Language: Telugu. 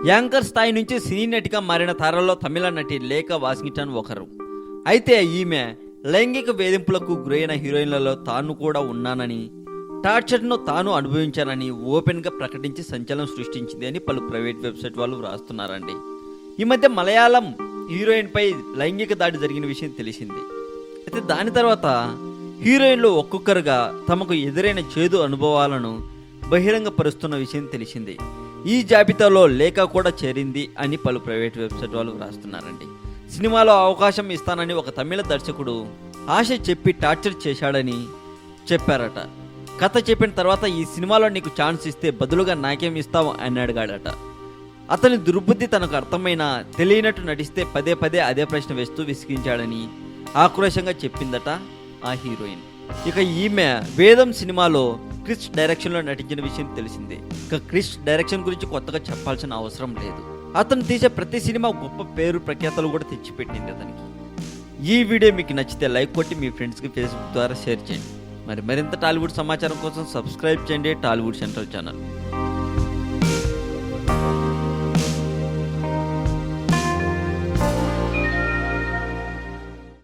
యాంకర్ స్థాయి నుంచి సినీ నటిగా మారిన తారల్లో తమిళ నటి లేఖ వాషింగ్టన్ ఒకరు. అయితే ఈమె లైంగిక వేధింపులకు గురైన హీరోయిన్లలో తాను కూడా ఉన్నానని, టార్చర్ను తాను అనుభవించానని ఓపెన్గా ప్రకటించి సంచలనం సృష్టించింది అని పలు ప్రైవేట్ వెబ్సైట్ వాళ్ళు రాస్తున్నారండి. ఈ మధ్య మలయాళం హీరోయిన్పై లైంగిక దాడి జరిగిన విషయం తెలిసింది. అయితే దాని తర్వాత హీరోయిన్లు ఒక్కొక్కరుగా తమకు ఎదురైన చేదు అనుభవాలను బహిరంగపరుస్తున్న విషయం తెలిసింది. ఈ జాబితాలో లేఖ కూడా చేరింది అని పలు ప్రైవేట్ వెబ్సైట్ వాళ్ళు రాస్తున్నారండి. సినిమాలో అవకాశం ఇస్తానని ఒక తమిళ దర్శకుడు ఆశ చెప్పి టార్చర్ చేశాడని చెప్పారట. కథ చెప్పిన తర్వాత ఈ సినిమాలో నీకు ఛాన్స్ ఇస్తే బదులుగా నాకేం ఇస్తావు అని అడిగాడట. అతని దుర్బుద్ధి తనకు అర్థమైనా తెలియనట్టు నటిస్తే పదే పదే అదే ప్రశ్న వేస్తూ విసిగించాడని ఆక్రోశంగా చెప్పిందట ఆ హీరోయిన్. ఇక ఈమె వేదం సినిమాలో క్రిష్ డైరెక్షన్లో నటించిన విషయం తెలిసిందే. ఇక క్రిష్ డైరెక్షన్ గురించి కొత్తగా చెప్పాల్సిన అవసరం లేదు. అతను తీసే ప్రతి సినిమా గొప్ప పేరు ప్రఖ్యాతలు కూడా తెచ్చిపెట్టింది అతనికి. ఈ వీడియో మీకు నచ్చితే లైక్ కొట్టి మీ ఫ్రెండ్స్కి ఫేస్బుక్ ద్వారా షేర్ చేయండి. మరింత టాలీవుడ్ సమాచారం కోసం సబ్స్క్రైబ్ చేయండి టాలీవుడ్ సెంట్రల్ ఛానల్.